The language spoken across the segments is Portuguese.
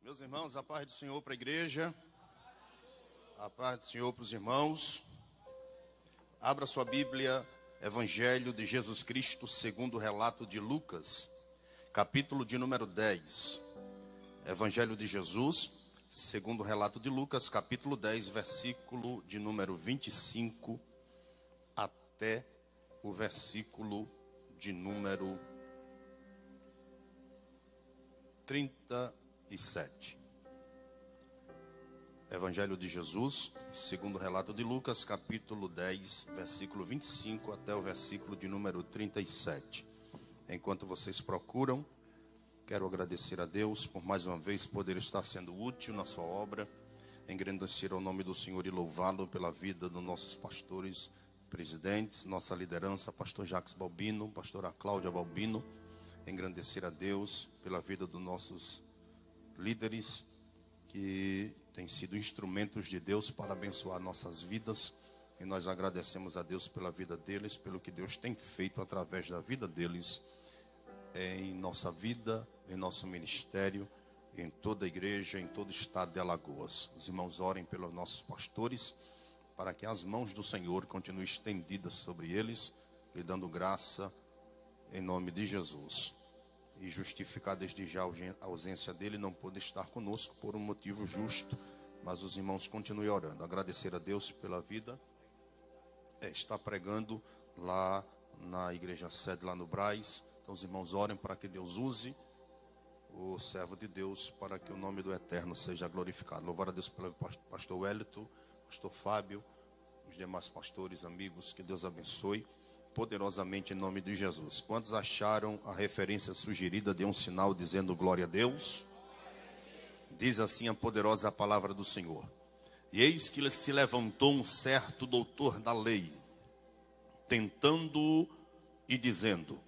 Meus irmãos, a paz do Senhor para a igreja, a paz do Senhor para os irmãos. Abra sua Bíblia, Evangelho de Jesus Cristo, segundo o relato de Lucas, capítulo de número 10. Evangelho de Jesus, segundo o relato de Lucas, capítulo 10, versículo de número 25 até o versículo de número 37. Evangelho de Jesus, segundo o relato de Lucas, capítulo 10, versículo 25 até o versículo de número 37. Enquanto vocês procuram, quero agradecer a Deus por mais uma vez poder estar sendo útil na sua obra, engrandecer ao nome do Senhor e louvá-lo pela vida dos nossos pastores, presidentes, nossa liderança, pastor Jacques Balbino, pastora Cláudia Balbino, engrandecer a Deus pela vida dos nossos líderes que têm sido instrumentos de Deus para abençoar nossas vidas, e nós agradecemos a Deus pela vida deles, pelo que Deus tem feito através da vida deles em nossa vida, em nosso ministério, em toda a igreja, em todo o estado de Alagoas. Os irmãos orem pelos nossos pastores, para que as mãos do Senhor continuem estendidas sobre eles, lhe dando graça em nome de Jesus. E justificar desde já a ausência dele, não pôde estar conosco por um motivo justo, mas os irmãos continuem orando. Agradecer a Deus pela vida. Está pregando lá na igreja sede, lá no Braz. Então os irmãos orem para que Deus use o servo de Deus, para que o nome do Eterno seja glorificado. Louvar a Deus pelo pastor Wellington, pastor Fábio, os demais pastores, amigos, que Deus abençoe poderosamente em nome de Jesus. Quantos acharam a referência sugerida de um sinal dizendo glória a Deus? Diz assim a poderosa palavra do Senhor: e eis que se levantou um certo doutor da lei, tentando-o e dizendo: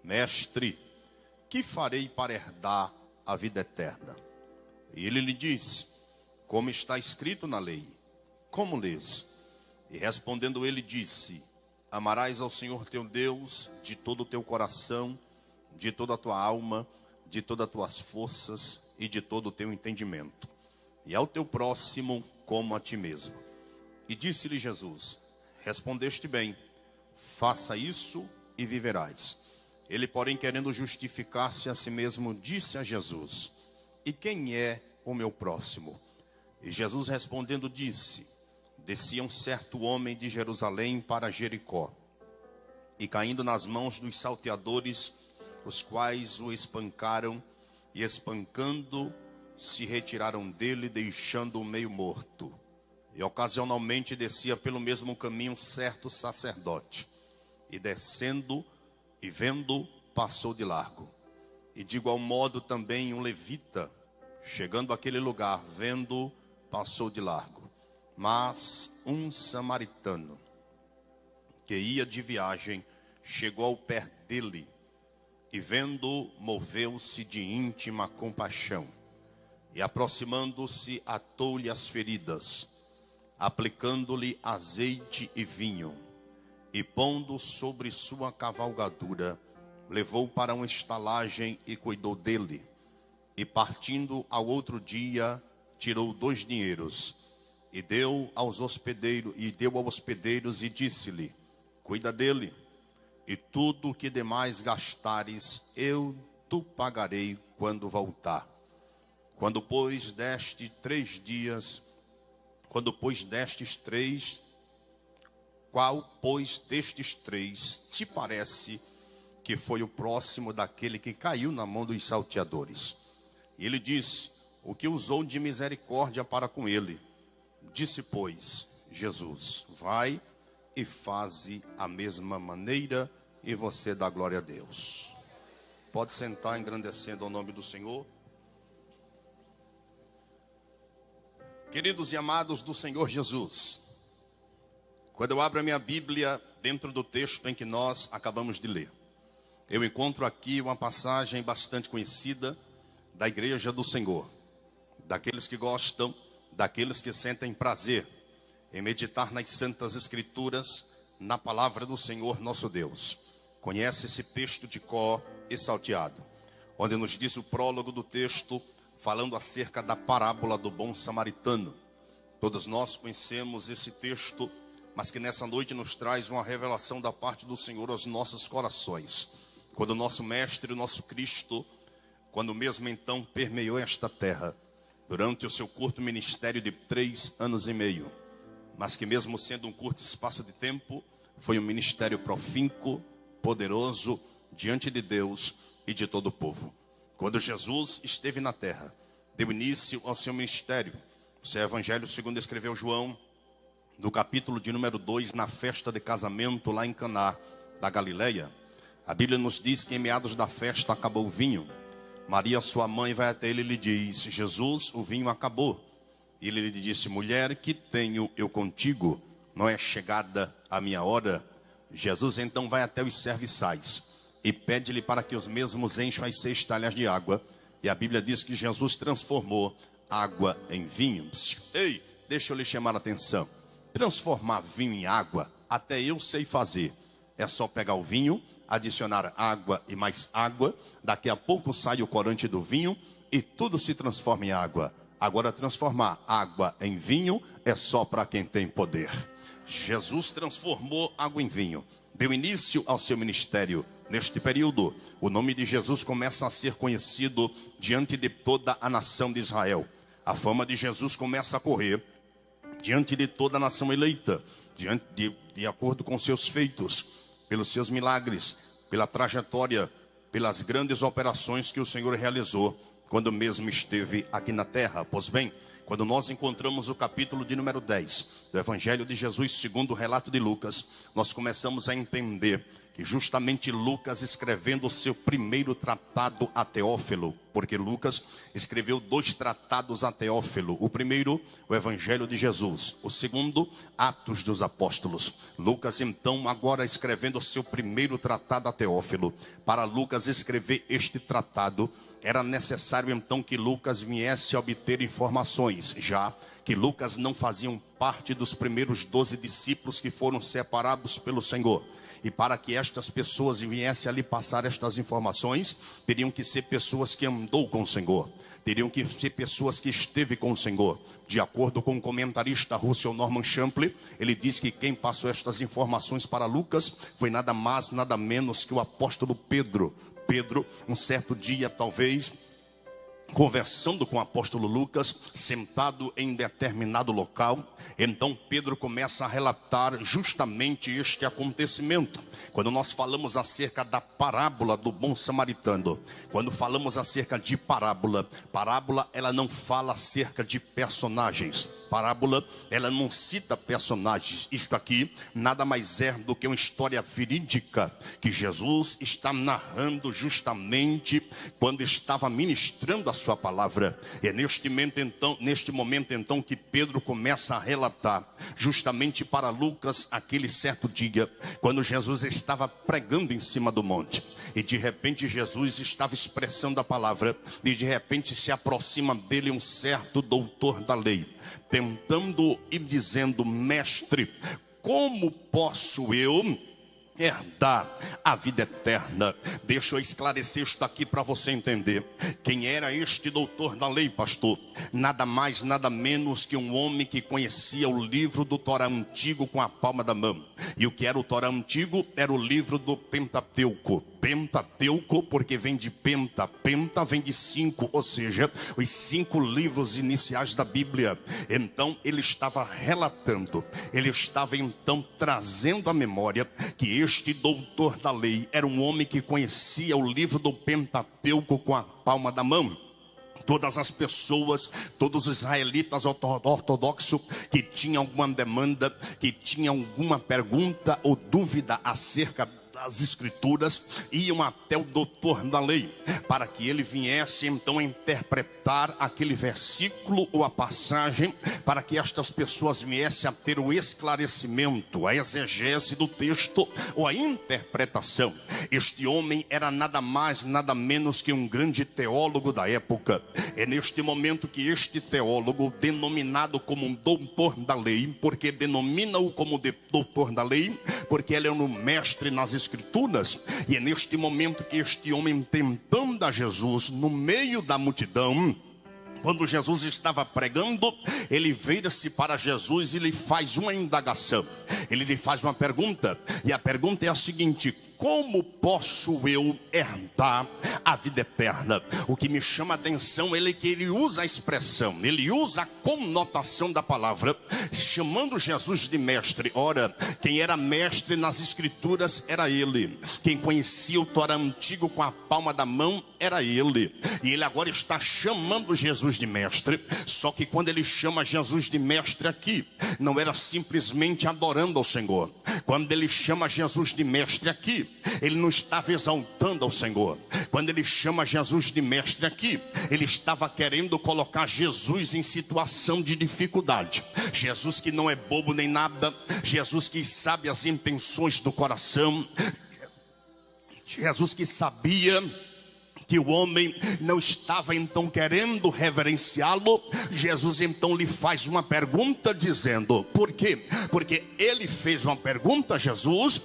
mestre, que farei para herdar a vida eterna? E ele lhe disse: como está escrito na lei? Como lês? E respondendo ele disse: amarás ao Senhor teu Deus de todo o teu coração, de toda a tua alma, de todas as tuas forças e de todo o teu entendimento, e ao teu próximo como a ti mesmo. E disse-lhe Jesus: respondeste bem, faça isso e viverás. Ele, porém, querendo justificar-se a si mesmo, disse a Jesus: e quem é o meu próximo? E Jesus respondendo disse: descia um certo homem de Jerusalém para Jericó, e caindo nas mãos dos salteadores, os quais o espancaram, e espancando, se retiraram dele, deixando-o meio morto. E ocasionalmente descia pelo mesmo caminho certo sacerdote, e descendo e vendo, passou de largo. E de igual modo também um levita, chegando àquele lugar, vendo, passou de largo. Mas um samaritano, que ia de viagem, chegou ao pé dele, e vendo-o, moveu-se de íntima compaixão, e aproximando-se, atou-lhe as feridas, aplicando-lhe azeite e vinho, e pondo sobre sua cavalgadura, levou para uma estalagem e cuidou dele. E partindo ao outro dia, tirou 2 dinheiros, e deu aos hospedeiros, e disse-lhe: cuida dele, e tudo o que demais gastares, eu tu pagarei quando voltar. Quando pois destes 3, qual pois destes 3 te parece que foi o próximo daquele que caiu na mão dos salteadores? E ele disse: o que usou de misericórdia para com ele. Disse, pois, Jesus: vai e faze a mesma maneira, e você dá glória a Deus. Pode sentar, engrandecendo ao nome do Senhor. Queridos e amados do Senhor Jesus, quando eu abro a minha Bíblia, dentro do texto em que nós acabamos de ler, eu encontro aqui uma passagem bastante conhecida da igreja do Senhor, daqueles que gostam, daqueles que sentem prazer em meditar nas santas escrituras, na palavra do Senhor nosso Deus. Conhece esse texto de cor e salteado, onde nos diz o prólogo do texto: falando acerca da parábola do bom samaritano. Todos nós conhecemos esse texto, mas que nessa noite nos traz uma revelação da parte do Senhor aos nossos corações. Quando o nosso Mestre, o nosso Cristo, quando mesmo então permeou esta terra, durante o seu curto ministério de 3 anos e meio, mas que mesmo sendo um curto espaço de tempo, foi um ministério profícuo, poderoso, diante de Deus e de todo o povo. Quando Jesus esteve na terra, deu início ao seu ministério. Esse é o Evangelho segundo escreveu João, no capítulo de número 2, na festa de casamento lá em Caná da Galileia. A Bíblia nos diz que em meados da festa acabou o vinho. Maria, sua mãe, vai até ele e lhe diz: Jesus, o vinho acabou. E ele lhe disse: mulher, que tenho eu contigo? Não é chegada a minha hora? Jesus então vai até os serviçais e pede-lhe para que os mesmos encham as 6 talhas de água. E a Bíblia diz que Jesus transformou água em vinho. Ei, deixa eu lhe chamar a atenção. Transformar vinho em água, até eu sei fazer. É só pegar o vinho, adicionar água e mais água. Daqui a pouco sai o corante do vinho e tudo se transforma em água. Agora transformar água em vinho é só para quem tem poder. Jesus transformou água em vinho. Deu início ao seu ministério. Neste período, o nome de Jesus começa a ser conhecido diante de toda a nação de Israel. A fama de Jesus começa a correr diante de toda a nação eleita, de acordo com seus feitos, pelos seus milagres, pela trajetória, pelas grandes operações que o Senhor realizou quando mesmo esteve aqui na terra. Pois bem, quando nós encontramos o capítulo de número 10 do Evangelho de Jesus segundo o relato de Lucas, nós começamos a entender que justamente Lucas, escrevendo o seu primeiro tratado a Teófilo, porque Lucas escreveu 2 tratados a Teófilo. O primeiro, o Evangelho de Jesus. O segundo, Atos dos Apóstolos. Lucas então agora escrevendo o seu primeiro tratado a Teófilo. Para Lucas escrever este tratado, era necessário então que Lucas viesse a obter informações, já que Lucas não fazia parte dos primeiros 12 discípulos que foram separados pelo Senhor. E para que estas pessoas viessem ali passar estas informações, teriam que ser pessoas que andou com o Senhor. Teriam que ser pessoas que esteve com o Senhor. De acordo com o comentarista Russell Norman Champlin, ele diz que quem passou estas informações para Lucas foi nada mais, nada menos que o apóstolo Pedro. Pedro, um certo dia talvez, conversando com o apóstolo Lucas, sentado em determinado local, então Pedro começa a relatar justamente este acontecimento. Quando nós falamos acerca da parábola do bom samaritano, quando falamos acerca de parábola, ela não fala acerca de personagens. Parábola, ela não cita personagens. Isto aqui nada mais é do que uma história verídica que Jesus está narrando justamente quando estava ministrando a sua palavra. É neste momento então que Pedro começa a relatar justamente para Lucas aquele certo dia, quando Jesus estava pregando em cima do monte, e de repente Jesus estava expressando a palavra, e de repente se aproxima dele um certo doutor da lei, tentando e dizendo: mestre, como posso eu herdar a vida eterna? Deixa eu esclarecer isto aqui para você entender. Quem era este doutor da lei, pastor? Nada mais, nada menos que um homem que conhecia o livro do Torá antigo com a palma da mão. E o que era o Torá antigo? Era o livro do Pentateuco. Pentateuco, porque vem de penta. Penta vem de 5, ou seja, os 5 livros iniciais da Bíblia. Então ele estava relatando, ele estava então trazendo à memória que este doutor da lei era um homem que conhecia o livro do Pentateuco com a palma da mão. Todas as pessoas, todos os israelitas ortodoxos que tinham alguma demanda, que tinham alguma pergunta ou dúvida acerca das escrituras, iam até o doutor da lei, para que ele viesse então a interpretar aquele versículo ou a passagem, para que estas pessoas viessem a ter o esclarecimento, a exegese do texto ou a interpretação. Este homem era nada mais, nada menos que um grande teólogo da época. É neste momento que este teólogo, denominado como um doutor da lei, porque denomina-o como doutor da lei, porque ele é um mestre nas escrituras, e é neste momento que este homem, tentando a Jesus no meio da multidão, Quando Jesus estava pregando, ele vira-se para Jesus e lhe faz uma indagação. Ele lhe faz uma pergunta, e a pergunta é a seguinte: como posso eu herdar a vida eterna? O que me chama a atenção é que ele usa a expressão, ele usa a conotação da palavra, chamando Jesus de mestre. Ora, quem era mestre nas escrituras era ele. Quem conhecia o Torá antigo com a palma da mão era ele. E ele agora está chamando Jesus de mestre. Só que quando ele chama Jesus de mestre aqui, não era simplesmente adorando ao Senhor. Quando ele chama Jesus de mestre aqui, ele não estava exaltando ao Senhor. Quando ele chama Jesus de mestre aqui, ele estava querendo colocar Jesus em situação de dificuldade. Jesus que não é bobo nem nada, Jesus que sabe as intenções do coração, Jesus que sabia que o homem não estava então querendo reverenciá-lo. Jesus então lhe faz uma pergunta dizendo: por quê? Porque ele fez uma pergunta a Jesus,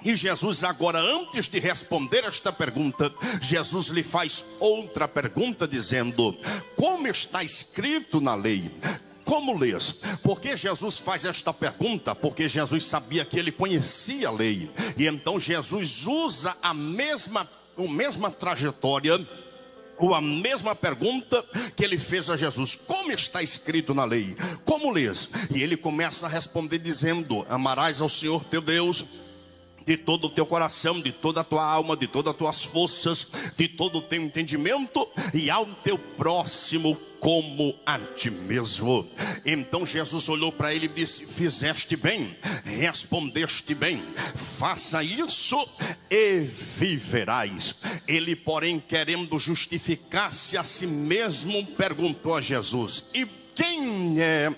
e Jesus agora, antes de responder esta pergunta, Jesus lhe faz outra pergunta dizendo: como está escrito na lei? Como lês? Porque Jesus faz esta pergunta? Porque Jesus sabia que ele conhecia a lei. E então Jesus usa a mesma trajetória, ou a mesma pergunta que ele fez a Jesus: como está escrito na lei? Como lês? E ele começa a responder dizendo: amarás ao Senhor teu Deus de todo o teu coração, de toda a tua alma, de todas as tuas forças, de todo o teu entendimento, e ao teu próximo como a ti mesmo. Então Jesus olhou para ele e disse: fizeste bem, respondeste bem, faça isso e viverás. Ele, porém, querendo justificar-se a si mesmo, perguntou a Jesus: e quem é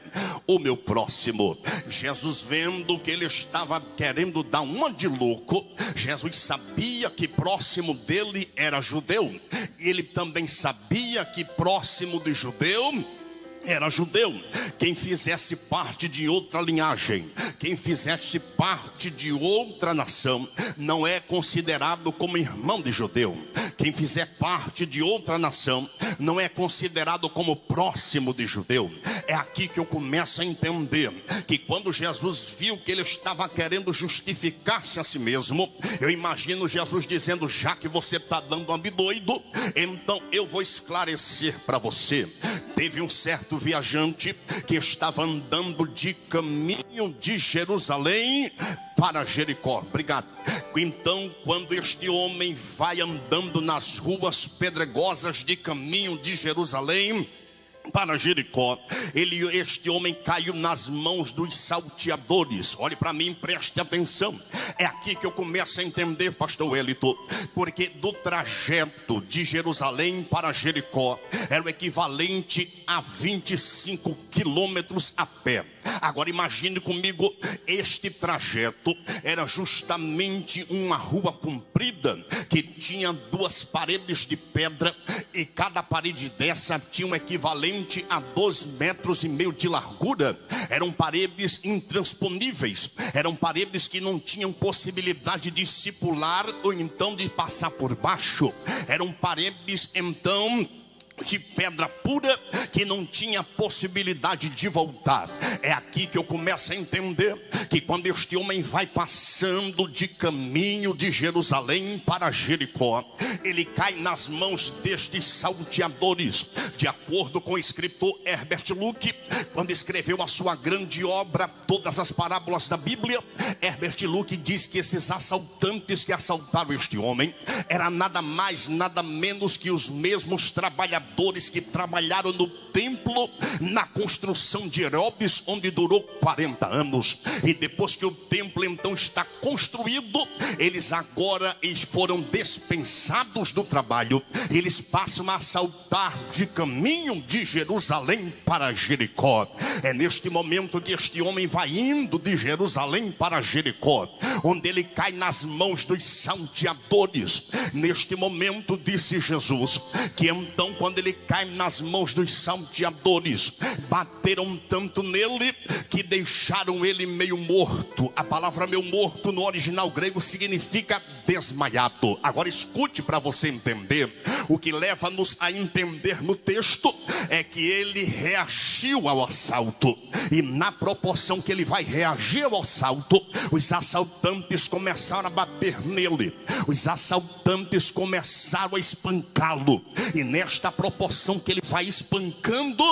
o meu próximo? Jesus, vendo que ele estava querendo dar uma de louco, Jesus sabia que próximo dele era judeu. Ele também sabia que próximo de judeu era judeu. Quem fizesse parte de outra linhagem, quem fizesse parte de outra nação, não é considerado como irmão de judeu. Quem fizer parte de outra nação, não é considerado como próximo de judeu. É aqui que eu começo a entender que quando Jesus viu que ele estava querendo justificar-se a si mesmo, eu imagino Jesus dizendo: já que você está dando uma de doido, então eu vou esclarecer para você. Teve um certo viajante que estava andando de caminho de Jerusalém para Jericó. Obrigado. Então, quando este homem vai andando nas ruas pedregosas de caminho de Jerusalém para Jericó, este homem caiu nas mãos dos salteadores. Olhe para mim, preste atenção. É aqui que eu começo a entender, pastor Wellington, porque do trajeto de Jerusalém para Jericó era o equivalente a 25 quilômetros a pé. Agora imagine comigo, este trajeto era justamente uma rua comprida que tinha duas paredes de pedra, e cada parede dessa tinha um equivalente a 2,5 metros de largura. Eram paredes intransponíveis, eram paredes que não tinham possibilidade de se pular ou então de passar por baixo. Eram paredes então de pedra pura que não tinha possibilidade de voltar. É aqui que eu começo a entender que quando este homem vai passando de caminho de Jerusalém para Jericó, ele cai nas mãos destes salteadores. De acordo com o escritor Herbert Luke, quando escreveu a sua grande obra Todas as Parábolas da Bíblia, Herbert Luke diz que esses assaltantes que assaltaram este homem eram nada mais, nada menos que os mesmos trabalhadores que trabalharam no templo na construção de Herodes, onde durou 40 anos. E depois que o templo então está construído, eles foram dispensados do trabalho. Eles passam a assaltar de caminho de Jerusalém para Jericó. É neste momento que este homem vai indo de Jerusalém para Jericó, onde ele cai nas mãos dos salteadores. Neste momento, disse Jesus, que então quando quando ele cai nas mãos dos salteadores, bateram tanto nele que deixaram ele meio morto. A palavra meio morto no original grego significa desmaiado. Agora escute para você entender. O que leva-nos a entender no texto é que ele reagiu ao assalto, e na proporção que ele vai reagir ao assalto, os assaltantes começaram a bater nele, os assaltantes começaram a espancá-lo, e nesta proporção que ele vai espancando,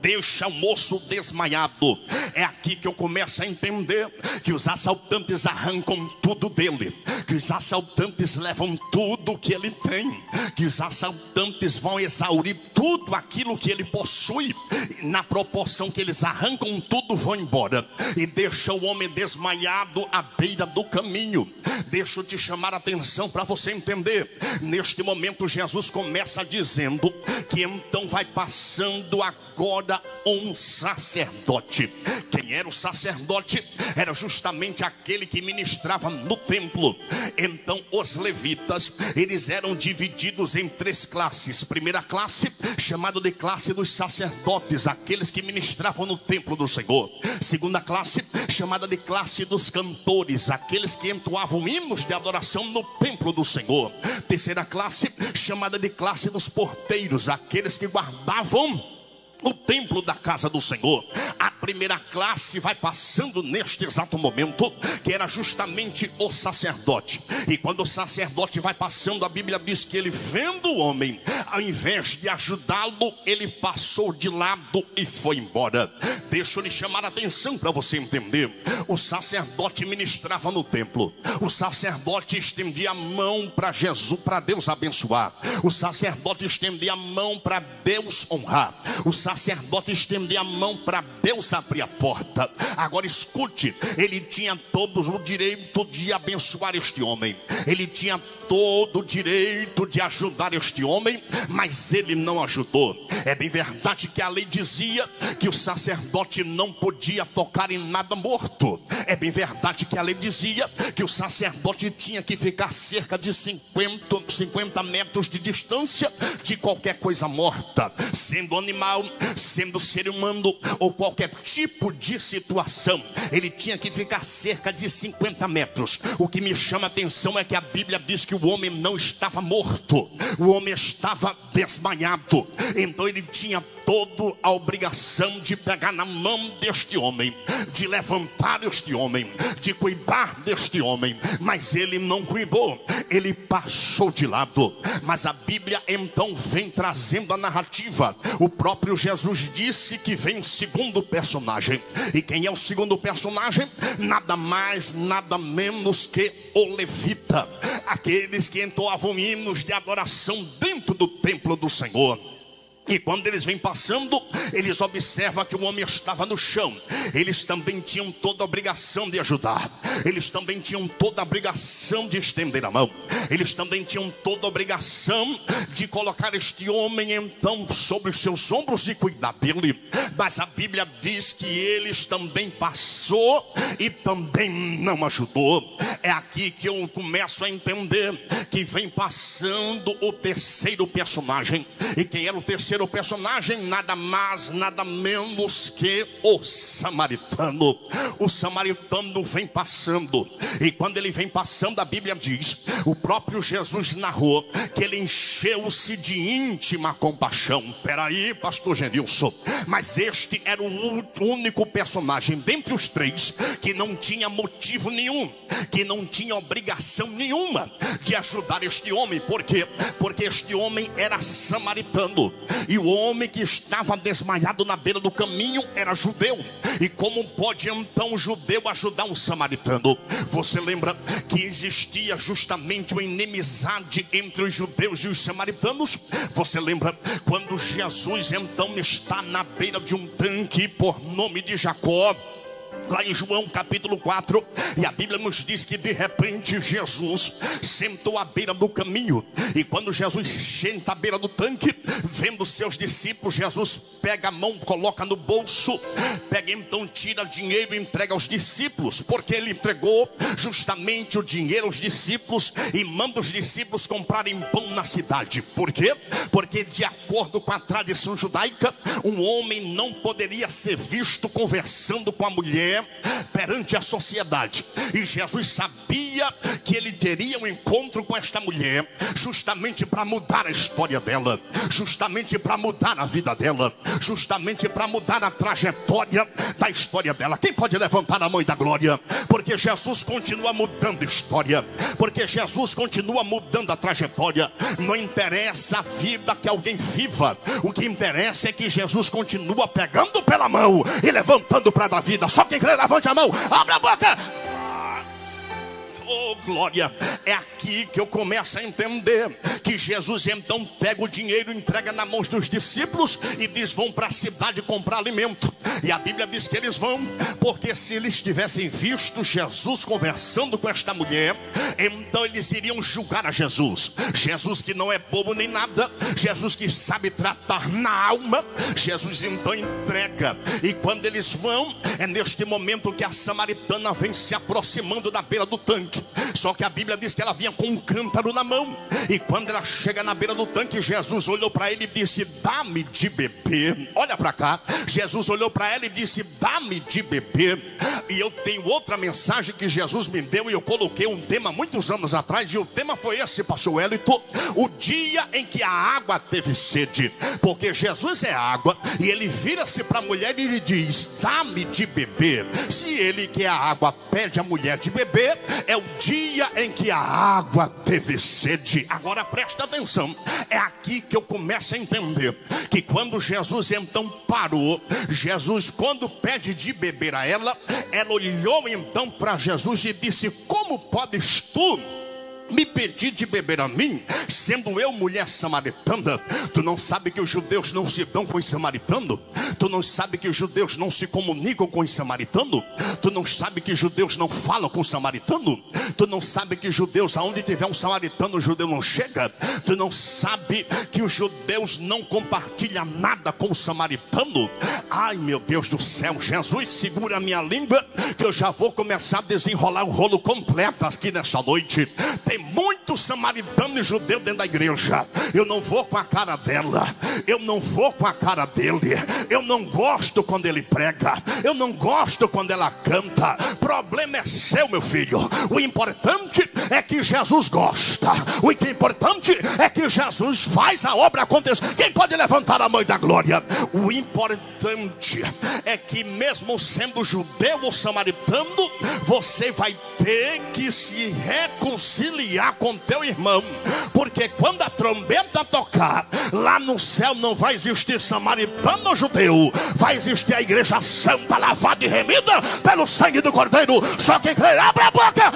deixa o moço desmaiado. É aqui que eu começo a entender que os assaltantes arrancam tudo dele, que os assaltantes levam tudo que ele tem, que os assaltantes vão exaurir tudo aquilo que ele possui, e na proporção que eles arrancam tudo, vão embora e deixam o homem desmaiado à beira do caminho. Deixa eu te chamar a atenção para você entender. Neste momento Jesus começa dizendo que então vai passando agora um sacerdote. Quem era o sacerdote? Era justamente aquele que ministrava no templo. Então os levitas, eles eram divididos em três classes. Primeira classe, chamada de classe dos sacerdotes, aqueles que ministravam no templo do Senhor. Segunda classe, chamada de classe dos cantores, aqueles que entoavam hinos de adoração no templo do Senhor. Terceira classe, chamada de classe dos porteiros, aqueles que guardavam o templo da casa do Senhor. A primeira classe vai passando neste exato momento, que era justamente o sacerdote. E quando o sacerdote vai passando, a Bíblia diz que ele, vendo o homem, ao invés de ajudá-lo, ele passou de lado e foi embora. Deixa eu lhe chamar a atenção para você entender. O sacerdote ministrava no templo, o sacerdote estendia a mão para Jesus, para Deus abençoar, o sacerdote estendia a mão para Deus honrar, o sacerdote estendia a mão para Deus abrir a porta. Agora escute, ele tinha todo o direito de abençoar este homem, ele tinha todo o direito de ajudar este homem, mas ele não ajudou. É bem verdade que a lei dizia que o sacerdote não podia tocar em nada morto. É bem verdade que a lei dizia que o sacerdote tinha que ficar cerca de 50 metros de distância de qualquer coisa morta, sendo animal, sendo ser humano ou qualquer tipo de situação. Ele tinha que ficar cerca de 50 metros. O que me chama a atenção é que a Bíblia diz que o homem não estava morto, o homem estava desmaiado. Então ele tinha toda a obrigação de pegar na mão deste homem, de levantar este homem, de cuidar deste homem, mas ele não cuidou, ele passou de lado. Mas a Bíblia então vem trazendo a narrativa. O próprio Jesus disse que vem o segundo personagem. E quem é o segundo personagem? Nada mais, nada menos que o levita, aqueles que entoavam hinos de adoração dentro do templo do Senhor. E quando eles vêm passando, eles observam que o homem estava no chão. Eles também tinham toda a obrigação de ajudar. Eles também tinham toda a obrigação de estender a mão. Eles também tinham toda a obrigação de colocar este homem então sobre os seus ombros e cuidar dele. Mas a Bíblia diz que eles também passou e também não ajudou. É aqui que eu começo a entender que vem passando o terceiro personagem. E quem era o terceiro personagem? Nada mais, nada menos que o samaritano. O samaritano vem passando, e quando ele vem passando, a Bíblia diz, o próprio Jesus narrou que ele encheu-se de íntima compaixão. Peraí, pastor Genilson, mas este era o único personagem dentre os três que não tinha motivo nenhum, que não tinha obrigação nenhuma de ajudar este homem. Por quê? Porque este homem era samaritano, e o homem que estava desmaiado na beira do caminho era judeu. E como pode então um judeu ajudar um samaritano? Você lembra que existia justamente uma inimizade entre os judeus e os samaritanos? Você lembra quando Jesus então está na beira de um tanque por nome de Jacó? lá em João capítulo 4, e a Bíblia nos diz que de repente Jesus sentou à beira do caminho. E quando Jesus senta à beira do tanque, vendo seus discípulos, Jesus pega a mão, coloca no bolso, pega então, tira dinheiro e entrega aos discípulos, porque ele entregou justamente o dinheiro aos discípulos e manda os discípulos comprarem pão na cidade. Por quê? Porque de acordo com a tradição judaica, um homem não poderia ser visto conversando com a mulher perante a sociedade. E Jesus sabia que ele teria um encontro com esta mulher, justamente para mudar a história dela, justamente para mudar a vida dela, justamente para mudar a trajetória da história dela. Quem pode levantar a mão e dar glória? Porque Jesus continua mudando a história, porque Jesus continua mudando a trajetória. Não interessa a vida que alguém viva, o que interessa é que Jesus continua pegando pela mão e levantando para dar vida. Só quem crê, levante a mão, abre a boca. Oh, glória. É aqui que eu começo a entender que Jesus então pega o dinheiro, entrega na mão dos discípulos e diz: vão para a cidade comprar alimento. E a Bíblia diz que eles vão, porque se eles tivessem visto Jesus conversando com esta mulher, então eles iriam julgar a Jesus. Jesus que não é bobo nem nada, Jesus que sabe tratar na alma. Jesus então entrega, e quando eles vão, é neste momento que a samaritana vem se aproximando da beira do tanque. Só que a Bíblia diz que ela vinha com um cântaro na mão, e quando ela chega na beira do tanque, Jesus olhou para ele e disse: dá-me de beber. Olha para cá, Jesus olhou para ela e disse: dá-me de beber. E eu tenho outra mensagem que Jesus me deu, e eu coloquei um tema muitos anos atrás, e o tema foi esse, pastor Wellington: o dia em que a água teve sede. Porque Jesus é água, e ele vira-se para a mulher e lhe diz: dá-me de beber. Se ele, que é a água, pede a mulher de beber, é o dia em que a água teve sede. Agora presta atenção, é aqui que eu começo a entender que quando Jesus então parou, Jesus, quando pede de beber a ela, ela olhou então para Jesus e disse: como podes tu me pedir de beber a mim, sendo eu mulher samaritana? Tu não sabe que os judeus não se dão com os samaritanos? Tu não sabe que os judeus não se comunicam com os samaritanos? Tu não sabe que os judeus não falam com o samaritano? Tu não sabe que os judeus, aonde tiver um samaritano, o judeu não chega? Tu não sabe que os judeus não compartilham nada com o samaritano? Ai, meu Deus do céu, Jesus, segura a minha língua, que eu já vou começar a desenrolar o rolo completo aqui nessa noite. Tem muito samaritano e judeu dentro da igreja. Eu não vou com a cara dela, eu não vou com a cara dele, eu não gosto quando ele prega, eu não gosto quando ela canta. Problema é seu, meu filho. O importante é que Jesus gosta, o que é importante é que Jesus faz a obra acontecer. Quem pode levantar a mão e dar glória? O importante é que mesmo sendo judeu ou samaritano, você vai ter que se reconciliar com teu irmão, porque quando a trombeta tocar, lá no céu não vai existir samaritano ou judeu, vai existir a igreja santa, lavada e remida pelo sangue do Cordeiro. Só quem crê, abre a boca.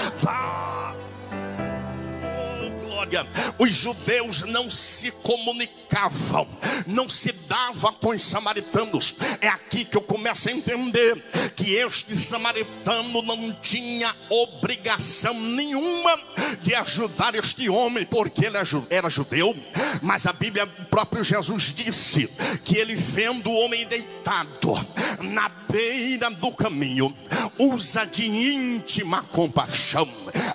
Os judeus não se comunicavam, não se davam com os samaritanos. É aqui que eu começo a entender que este samaritano não tinha obrigação nenhuma de ajudar este homem, porque ele era judeu. Mas a Bíblia, o próprio Jesus disse que ele, vendo o homem deitado na beira do caminho, usa de íntima compaixão.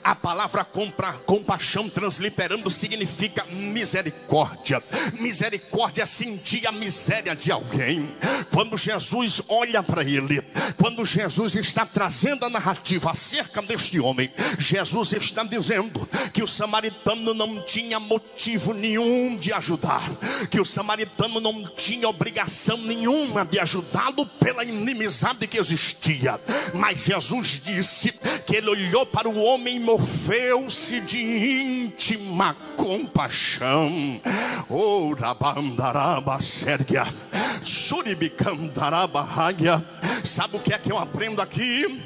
A palavra compaixão, transliterando, significa misericórdia. Misericórdia é sentir a miséria de alguém. Quando Jesus olha para ele, quando Jesus está trazendo a narrativa acerca deste homem, Jesus está dizendo que o samaritano não tinha motivo nenhum de ajudar, que o samaritano não tinha obrigação nenhuma de ajudá-lo pela inimizade que existia. Mas Jesus disse que ele olhou para o homem e moveu-se de íntima compaixão. Oh, rabandaraba sérgia, suribicandaraba raia. Sabe o que é que eu aprendo aqui?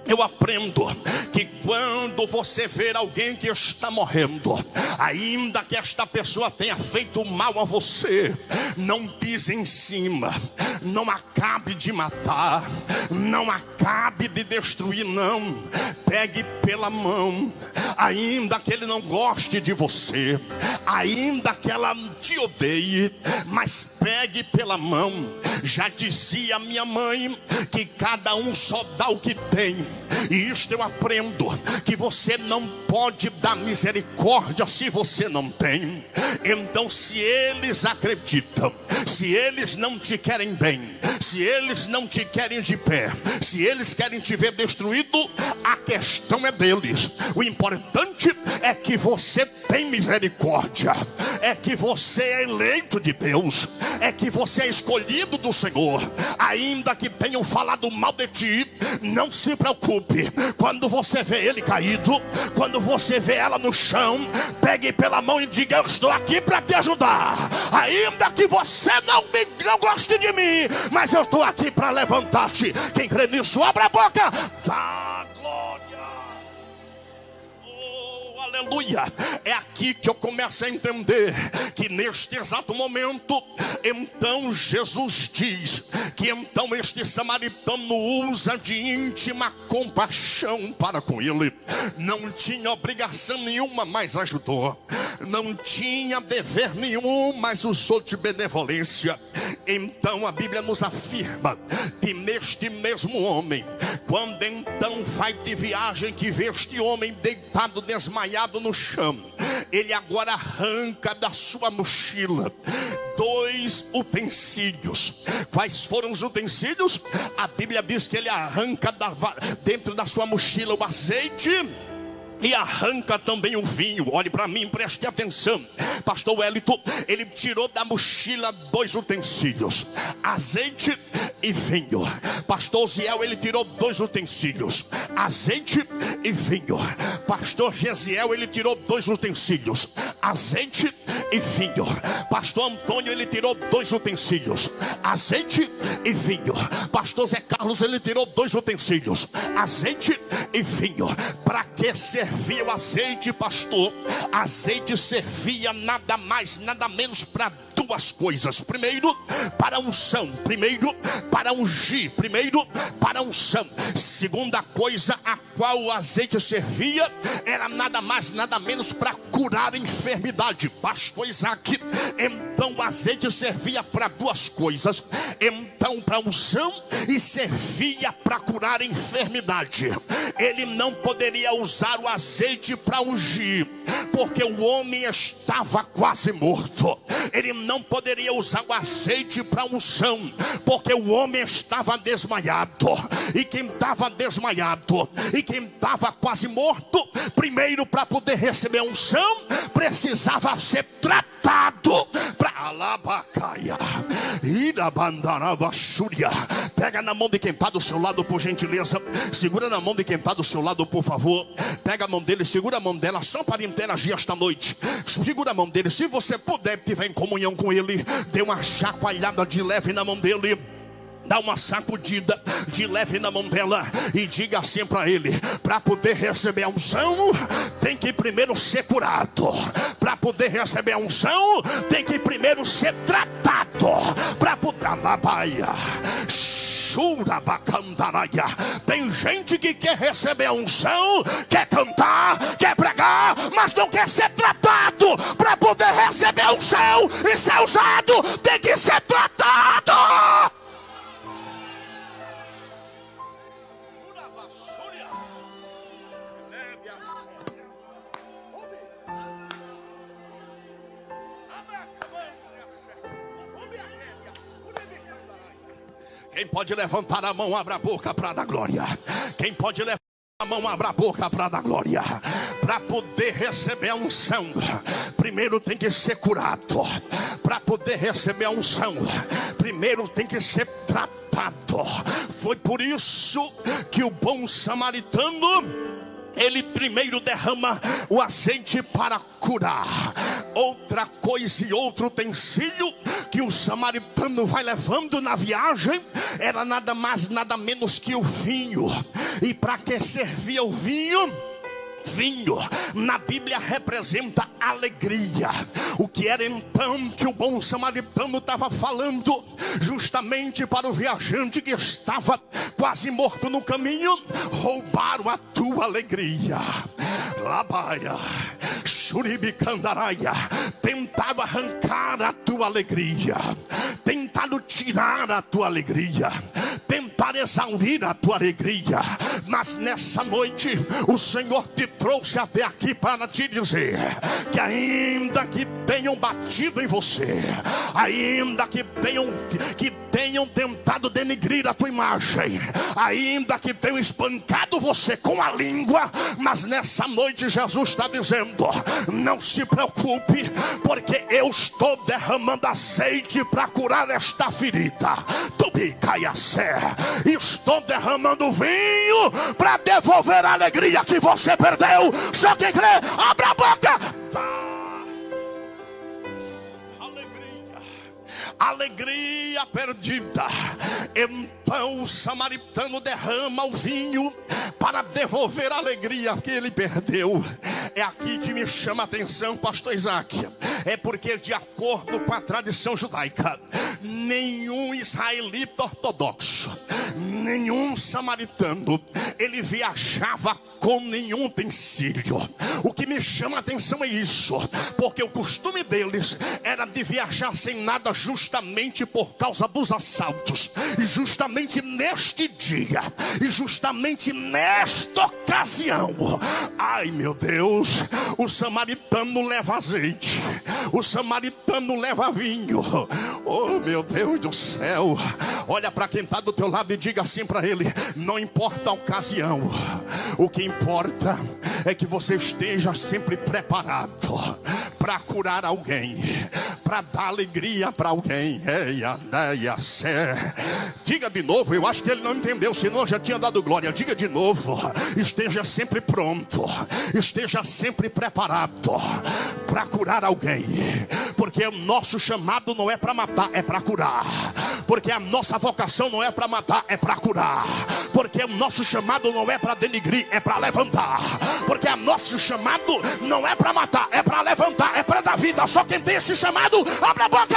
Eu aprendo que quando você ver alguém que está morrendo, ainda que esta pessoa tenha feito mal a você, não pise em cima, não acabe de matar, não acabe de destruir, não. Pegue pela mão, ainda que ele não goste de você, ainda que ela te odeie, mas pegue pela mão. Já dizia minha mãe que cada um só dá o que tem. E isto eu aprendo, que você não pode dar misericórdia se você não tem. Então, se eles acreditam, se eles não te querem bem, se eles não te querem de pé, se eles querem te ver destruído, a questão é deles. O importante é que você tem misericórdia, é que você é eleito de Deus, é que você é escolhido do Senhor. Ainda que tenham falado mal de ti, não se preocupe. Quando você vê ele caído, quando você vê ela no chão, pegue pela mão e diga: eu estou aqui para te ajudar. Ainda que você não goste de mim, mas eu estou aqui para levantar-te. Quem crê nisso, abra a boca, dá glória. Aleluia. É aqui que eu começo a entender que neste exato momento, então Jesus diz que então este samaritano usa de íntima compaixão para com ele. Não tinha obrigação nenhuma, mas ajudou. Não tinha dever nenhum, mas usou de benevolência. Então a Bíblia nos afirma que neste mesmo homem, quando então vai de viagem, que vê este homem deitado, desmaiado no chão, ele agora arranca da sua mochila 2 utensílios. Quais foram os utensílios? A Bíblia diz que ele arranca dentro da sua mochila o azeite e arranca também o vinho. Olhe para mim, preste atenção. Pastor Wellington, ele tirou da mochila 2 utensílios, azeite e vinho. Pastor Ziel, ele tirou 2 utensílios, azeite e vinho. Pastor Gesiel, ele tirou 2 utensílios, azeite e vinho. Pastor Antônio, ele tirou 2 utensílios, azeite e vinho. Pastor Zé Carlos, ele tirou 2 utensílios, azeite e vinho. Para que servia o azeite, pastor? Azeite servia nada mais, nada menos para 2 coisas. Primeiro, para unção. Primeiro, para ungir. Primeiro, para unção. Segunda coisa a qual o azeite servia era nada mais, nada menos para curar a enfermidade. Pastor Isaac, então o azeite servia para 2 coisas. Então para unção e servia para curar a enfermidade. Ele não poderia usar o azeite para ungir, porque o homem estava quase morto. Ele não poderia usar o azeite para unção, porque o homem estava desmaiado. E quem estava desmaiado e quem estava quase morto, primeiro, para poder receber a unção, precisava ser tratado. Para alabacaia e da bandarabachúria. Pega na mão de quem está do seu lado, por gentileza. Segura na mão de quem está do seu lado, por favor. Pega a mão dele, segura a mão dela, só para interagir esta noite. Segura a mão dele, se você puder, estiver em comunhão com ele, dê uma chacoalhada de leve na mão dele. Dá uma sacudida de leve na mão dela e diga assim para ele: para poder receber a unção, tem que primeiro ser curado. Para poder receber a unção, tem que primeiro ser tratado. Para poder na baia. Tem gente que quer receber a unção, quer cantar, quer pregar, mas não quer ser tratado. Para poder receber a unção e ser usado, tem que ser tratado. Quem pode levantar a mão, abra a boca para dar glória. Quem pode levantar a mão, abra a boca para dar glória. Para poder receber a unção, primeiro tem que ser curado. Para poder receber a unção, primeiro tem que ser tratado. Foi por isso que o bom samaritano, ele primeiro derrama o azeite para curar. Outra coisa e outro utensílio que o samaritano vai levando na viagem era nada mais, nada menos que o vinho. E para que servia o vinho? Vinho na Bíblia representa alegria. O que era então que o bom samaritano estava falando justamente para o viajante que estava quase morto no caminho? Roubaram a tua alegria. Labaia, Shuribicandaraia, tentaram arrancar a tua alegria, tentaram tirar a tua alegria, tentaram exaurir a tua alegria. Mas nessa noite o Senhor te trouxe até aqui para te dizer que ainda que tenham batido em você, ainda que tenham tentado denegrir a tua imagem, ainda que tenham espancado você com a língua, mas nessa noite Jesus está dizendo: não se preocupe, porque eu estou derramando azeite para curar esta ferida. Estou derramando vinho para devolver a alegria que você perdeu. Só quem crê, abra a boca. Alegria perdida. Então o samaritano derrama o vinho para devolver a alegria que ele perdeu. É aqui que me chama a atenção, pastor Isaac. É porque, de acordo com a tradição judaica, nenhum israelita ortodoxo, nenhum samaritano, ele viajava com nenhum utensílio. O que me chama a atenção é isso, porque o costume deles era de viajar sem nada, justamente por causa dos assaltos. E justamente neste dia, e justamente nesta ocasião, ai meu Deus, o samaritano leva azeite, o samaritano leva vinho. Oh meu Deus do céu, olha para quem está do teu lado e diga assim para ele: não importa a ocasião, o que importa é que você esteja sempre preparado para curar alguém, para dar alegria para alguém. Diga de novo, eu acho que ele não entendeu, senão já tinha dado glória. Diga de novo: esteja sempre pronto, esteja sempre preparado para curar alguém, porque o nosso chamado não é para matar, é para curar. Porque a nossa vocação não é para matar, é para curar. Porque o nosso chamado não é para denigrir, é para levantar. Porque o nosso chamado não é para matar, é para levantar, é para dar vida. Só quem tem esse chamado, abre a boca.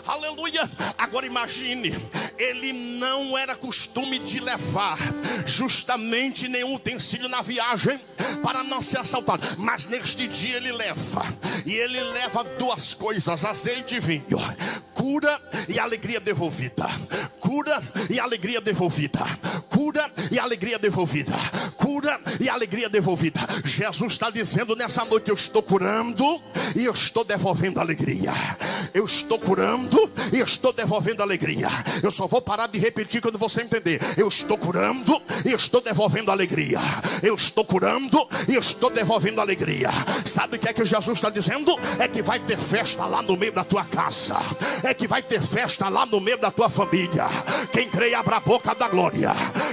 Aleluia. Agora imagine, ele não era costume de levar justamente nenhum utensílio na viagem para não ser assaltado, mas neste dia ele leva, e ele leva duas coisas: azeite e vinho. Cura e alegria devolvida. Cura e alegria devolvida. Cura e alegria devolvida. Cura e alegria devolvida. Jesus está dizendo nessa noite: eu estou curando e eu estou devolvendo alegria. Eu estou curando e eu estou devolvendo alegria. Eu só vou parar de repetir quando você entender. Eu estou curando e eu estou devolvendo alegria. Eu estou curando e eu estou devolvendo alegria. Sabe o que é que Jesus está dizendo? É que vai ter festa lá no meio da tua casa. É que vai ter festa lá no meio da tua família. Quem crê, abra a boca da glória.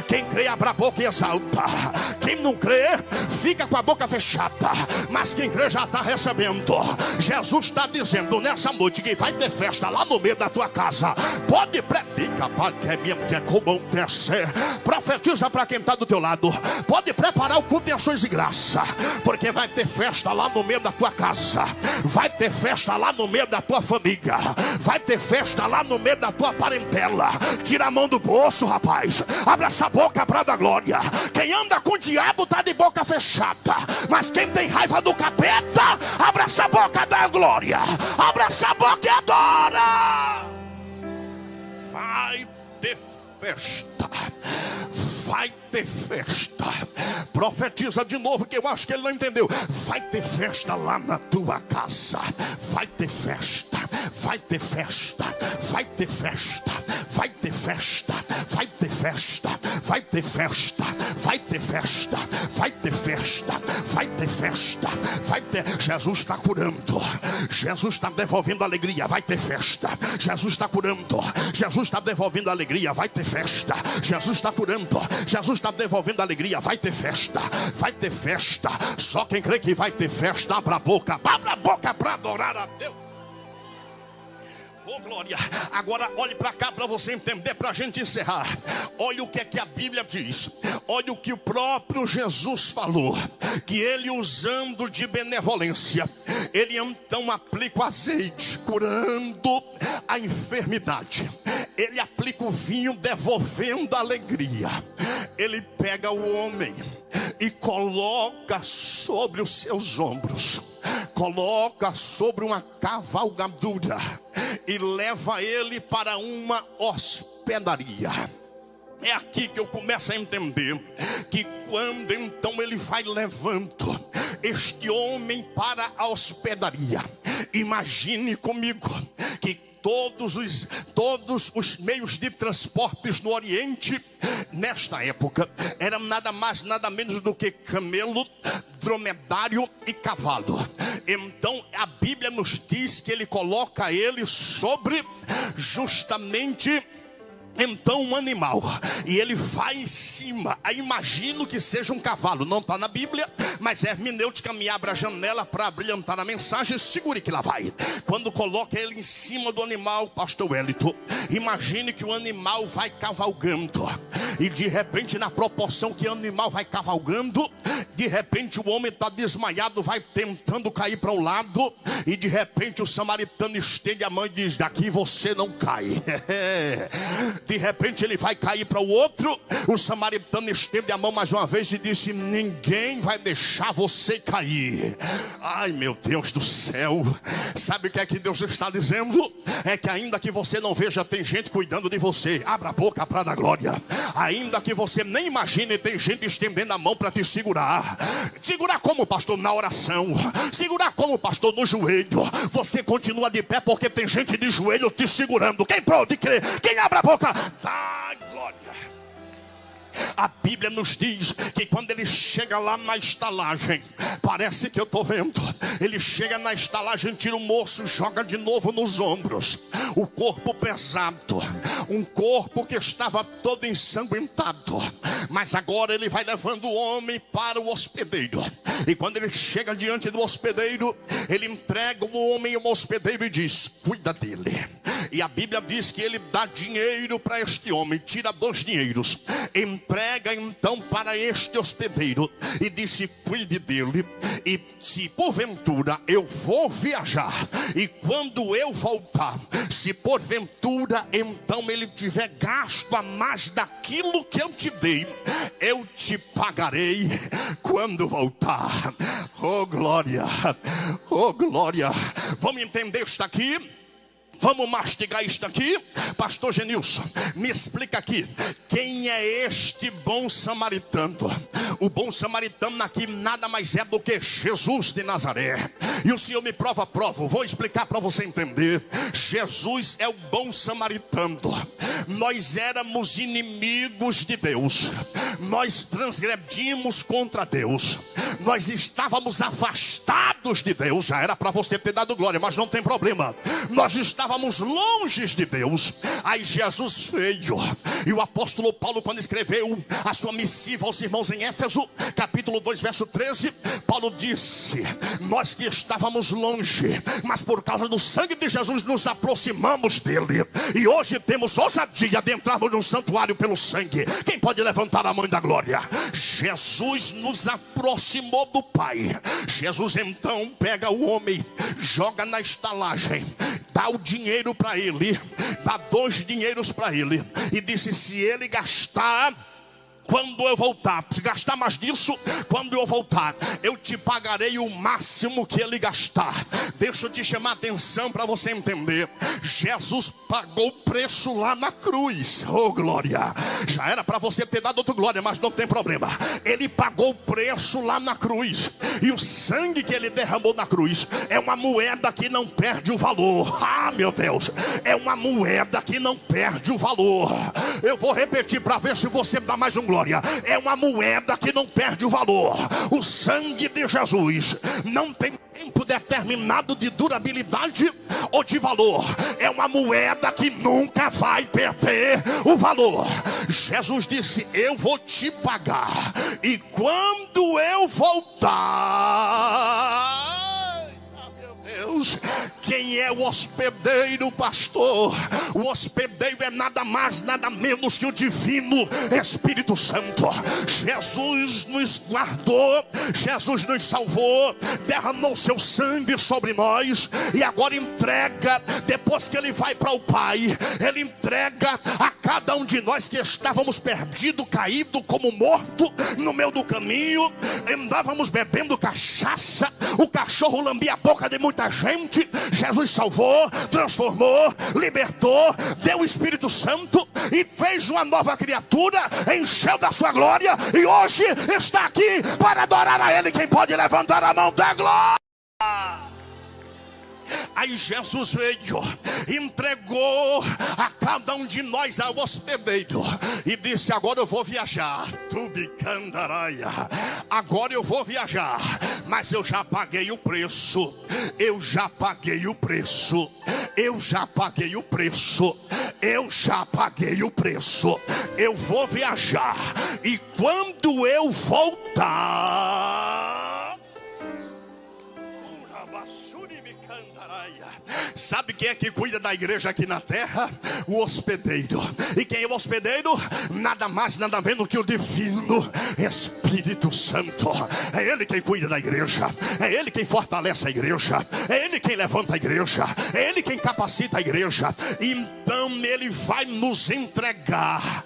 Quem crê, abra a boca e exalta. Quem não crê, fica com a boca fechada. Mas quem crê já está recebendo. Jesus está dizendo nessa noite que vai ter festa lá no meio da tua casa. Pode predicar, profetiza para quem está do teu lado. Pode preparar o culto em ações de graça, porque vai ter festa lá no meio da tua casa. Vai ter festa lá no meio da tua família. Vai ter festa lá no meio da tua parentela. Tira a mão do bolso, rapaz. Abre essa boca para dar glória. Quem anda com o diabo está de boca fechada, mas quem tem raiva do capeta, abre essa boca, dá glória. Abre essa boca e adora. Vai ter festa. Vai ter festa. Profetiza de novo, que eu acho que ele não entendeu. Vai ter festa lá na tua casa. Vai ter festa. Vai ter festa. Vai ter festa. Vai ter festa. Vai ter festa. Vai ter festa. vai ter festa, vai ter festa, vai ter festa, vai ter. Jesus está curando, Jesus está devolvendo alegria, vai ter festa. Jesus está curando, Jesus está devolvendo alegria, vai ter festa. Jesus está curando, Jesus está devolvendo alegria, vai ter festa, vai ter festa. Só quem crê que vai ter festa, abra a boca para adorar a Deus. Oh, glória. Agora olhe para cá para você entender, para a gente encerrar. Olha o que é que a Bíblia diz. Olha o que o próprio Jesus falou. Que ele, usando de benevolência, ele então aplica o azeite, curando a enfermidade. Ele aplica o vinho, devolvendo a alegria. Ele pega o homem e coloca sobre os seus ombros, coloca sobre uma cavalgadura e leva ele para uma hospedaria. É aqui que eu começo a entender que quando então ele vai levando este homem para a hospedaria, imagine comigo que todos os meios de transportes no Oriente, nesta época, eram nada mais, nada menos do que camelo, dromedário e cavalo. Então a Bíblia nos diz que ele coloca ele sobre justamente então um animal, e ele vai em cima. Aí imagino que seja um cavalo. Não está na Bíblia, mas é hermenêutica. Me abra a janela para brilhantar a mensagem. Segure que lá vai. Quando coloca ele em cima do animal, pastor Wellington, imagine que o animal vai cavalgando, e de repente, na proporção que o animal vai cavalgando, de repente o homem está desmaiado, vai tentando cair para o lado, e de repente o samaritano estende a mão e diz: daqui você não cai. De repente ele vai cair para o outro. O samaritano estende a mão mais uma vez e disse: ninguém vai deixar você cair. Ai, meu Deus do céu. Sabe o que é que Deus está dizendo? É que ainda que você não veja, tem gente cuidando de você. Abra a boca para dar glória. Ainda que você nem imagine, tem gente estendendo a mão para te segurar. Segurar como, pastor? Na oração. Segurar como, pastor? No joelho. Você continua de pé porque tem gente de joelho te segurando. Quem pode crer? Quem abre a boca? Dá glória. A Bíblia nos diz que quando ele chega lá na estalagem, parece que eu estou vendo, ele chega na estalagem, tira o moço, joga de novo nos ombros, o corpo pesado, um corpo que estava todo ensanguentado, mas agora ele vai levando o homem para o hospedeiro. E quando ele chega diante do hospedeiro, ele entrega o homem ao hospedeiro e diz: cuida dele. E a Bíblia diz que ele dá dinheiro para este homem, tira 2 dinheiros, entrega então para este hospedeiro e disse: cuide dele, e se porventura eu vou viajar, e quando eu voltar, se porventura então ele tiver gasto a mais daquilo que eu te dei, eu te pagarei quando voltar. Oh glória, oh glória. Vamos entender isso aqui? Vamos mastigar isto aqui? Pastor Genilson, me explica aqui. Quem é este bom samaritano? O bom samaritano aqui nada mais é do que Jesus de Nazaré. E o Senhor me prova, vou explicar para você entender. Jesus é o bom samaritano. Nós éramos inimigos de Deus. Nós transgredimos contra Deus. Nós estávamos afastados de Deus. Já era para você ter dado glória, mas não tem problema. Nós estávamos longe de Deus. Aí Jesus veio. E o apóstolo Paulo, quando escreveu a sua missiva aos irmãos em Éfeso, capítulo 2, verso 13, Paulo disse: nós que estávamos longe, mas por causa do sangue de Jesus nos aproximamos dele. E hoje temos ousadia de entrarmos no santuário pelo sangue. Quem pode levantar a mão da glória? Jesus nos aproximou do Pai. Jesus então pega o homem, joga na estalagem, dá o dinheiro para ele, dá 2 dinheiros para ele, e disse: se ele gastar, quando eu voltar, se gastar mais disso, quando eu voltar, eu te pagarei o máximo que ele gastar. Deixa eu te chamar a atenção para você entender. Jesus pagou o preço lá na cruz. Oh glória. Já era para você ter dado outra glória, mas não tem problema. Ele pagou o preço lá na cruz. E o sangue que ele derramou na cruz é uma moeda que não perde o valor. Ah, meu Deus, é uma moeda que não perde o valor. Eu vou repetir para ver se você dá mais um glória. glória. É uma moeda que não perde o valor. O sangue de Jesus não tem tempo determinado de durabilidade ou de valor. É uma moeda que nunca vai perder o valor. Jesus disse: eu vou te pagar, e quando eu voltar... Deus, quem é o hospedeiro, pastor? O hospedeiro é nada mais, nada menos que o divino Espírito Santo. Jesus nos guardou, Jesus nos salvou, derramou seu sangue sobre nós, e agora entrega, depois que ele vai para o Pai, ele entrega a cada um de nós que estávamos perdidos, caídos como morto no meio do caminho, andávamos bebendo cachaça, o cachorro lambia a boca de muita gente. Jesus salvou, transformou, libertou, deu o Espírito Santo e fez uma nova criatura, encheu da sua glória, e hoje está aqui para adorar a Ele. Quem pode levantar a mão da glória? Aí Jesus veio, entregou a cada um de nós ao hospedeiro e disse: agora eu vou viajar. Agora eu vou viajar, mas eu já paguei o preço. Eu já paguei o preço. Eu já paguei o preço. Eu já paguei o preço. Eu vou viajar, e quando eu voltar... Sabe quem é que cuida da igreja aqui na terra? O hospedeiro. E quem é o hospedeiro? Nada mais, nada menos que o divino Espírito Santo. É Ele quem cuida da igreja. É Ele quem fortalece a igreja. É Ele quem levanta a igreja. É Ele quem capacita a igreja. Então Ele vai nos entregar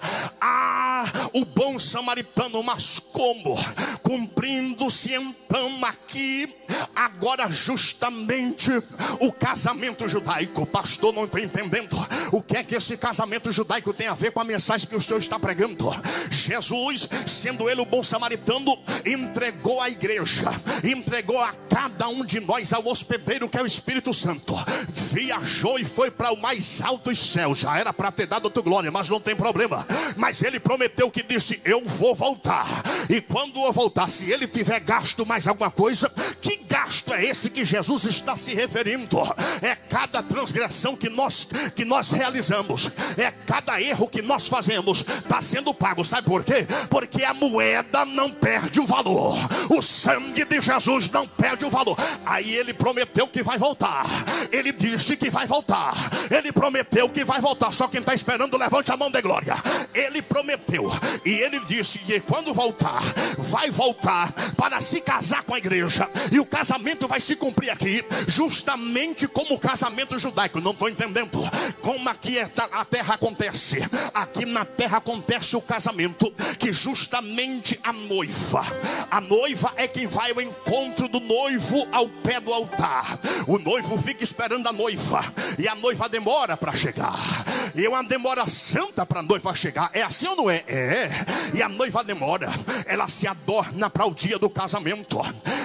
o bom samaritano. Mas como? Cumprindo-se então aqui agora justamente o casamento judaico. Pastor, não estou entendendo o que é que esse casamento judaico tem a ver com a mensagem que o Senhor está pregando. Jesus, sendo Ele o bom samaritano, entregou a igreja, entregou a cada um de nós ao hospedeiro, que é o Espírito Santo. Viajou e foi para o mais alto dos céus. Já era para ter dado a tua glória, mas não tem problema. Mas Ele prometeu, que disse: eu vou voltar, e quando eu voltar, se Ele tiver gasto mais alguma coisa... Que gasto é esse que Jesus está se referindo? É cada transgressão que nós realizamos, é cada erro que nós fazemos, está sendo pago. Sabe por quê? Porque a moeda não perde o valor. O sangue de Jesus não perde o valor. Aí Ele prometeu que vai voltar. Ele disse que vai voltar. Ele prometeu que vai voltar. Só quem está esperando, levante a mão de glória. Ele prometeu, e Ele disse que quando voltar, vai voltar para se casar com a igreja. E o casamento vai se cumprir aqui, justamente como o casamento judaico. Não estou entendendo como aqui a terra acontece. Aqui na terra acontece o casamento, que justamente a noiva é quem vai ao encontro do noivo ao pé do altar. O noivo fica esperando a noiva, e a noiva demora para chegar. E uma demora santa para a noiva chegar. É assim ou não é? É. E a noiva demora, ela se adorna para o dia do casamento.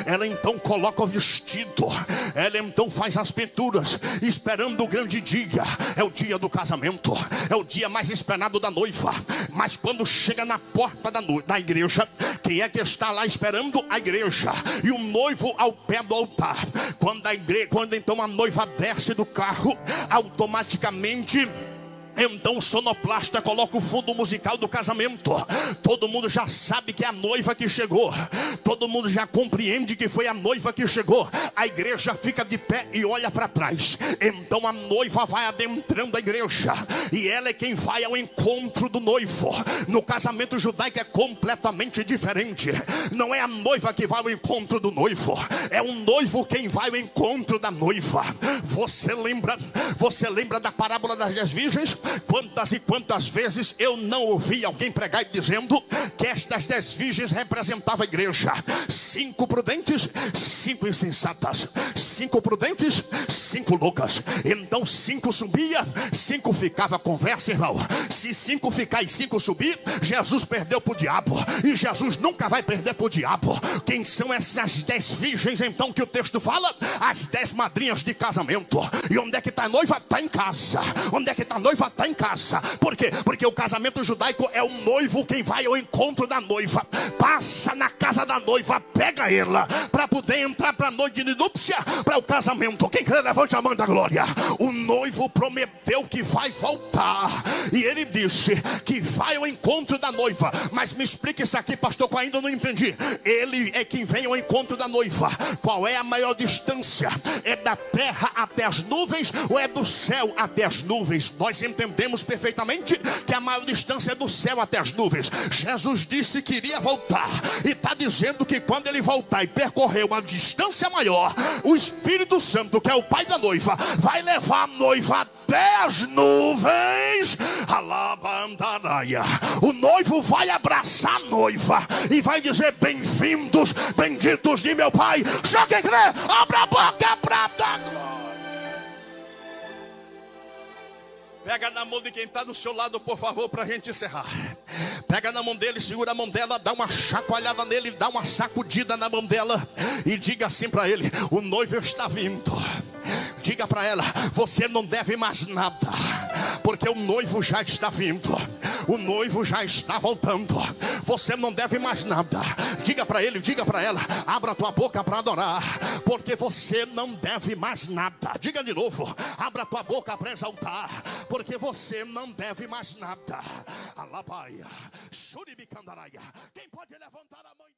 Ela então coloca o vestido, ela então faz as pinturas, esperando o grande dia. É o dia do casamento, é o dia mais esperado da noiva. Mas quando chega na porta da igreja, quem é que está lá esperando? A igreja e o noivo ao pé do altar. Quando então a noiva desce do carro, automaticamente então o sonoplasta coloca o fundo musical do casamento. Todo mundo já sabe que é a noiva que chegou. Todo mundo já compreende que foi a noiva que chegou. A igreja fica de pé e olha para trás. Então a noiva vai adentrando a igreja, e ela é quem vai ao encontro do noivo. No casamento judaico é completamente diferente. Não é a noiva que vai ao encontro do noivo, é o noivo quem vai ao encontro da noiva. Você lembra da parábola das 10 virgens? Quantas e quantas vezes eu não ouvi alguém pregar dizendo que estas 10 virgens representavam a igreja. 5 prudentes, 5 insensatas. 5 prudentes, 5 loucas. Então 5 subia, 5 ficava. Conversa, irmão. Se 5 ficar e 5 subir, Jesus perdeu para o diabo. E Jesus nunca vai perder para o diabo. Quem são essas 10 virgens então que o texto fala? As 10 madrinhas de casamento. E onde é que está a noiva? Está em casa. Onde é que está a noiva? está em casa. Por quê? Porque o casamento judaico é o noivo quem vai ao encontro da noiva, passa na casa da noiva, pega ela para poder entrar para a noite de núpcia, para o casamento. Quem crê, levante a mão da glória. O noivo prometeu que vai voltar, e ele disse que vai ao encontro da noiva. Mas me explica isso aqui, pastor, que eu ainda não entendi. Ele é quem vem ao encontro da noiva. Qual é a maior distância? É da terra até as nuvens ou é do céu até as nuvens? Nós entendemos perfeitamente que a maior distância é do céu até as nuvens. Jesus disse que iria voltar, e está dizendo que quando ele voltar e percorrer uma distância maior, o Espírito Santo, que é o pai da noiva, vai levar a noiva até as nuvens. Alabandaraia. O noivo vai abraçar a noiva e vai dizer: bem-vindos, benditos de meu pai. Só quem crê, abra a boca para dar glória. Pega na mão de quem está do seu lado, por favor, para a gente encerrar. Pega na mão dele, segura a mão dela, dá uma chacoalhada nele, dá uma sacudida na mão dela e diga assim para ele: o noivo está vindo. Diga para ela: você não deve mais nada, porque o noivo já está vindo, o noivo já está voltando. Você não deve mais nada. Diga para ele, diga para ela: abra tua boca para adorar, porque você não deve mais nada. Diga de novo: abra tua boca para exaltar, porque você não deve mais nada. Alabaia, Shuribicandaraia. Quem pode levantar a mão?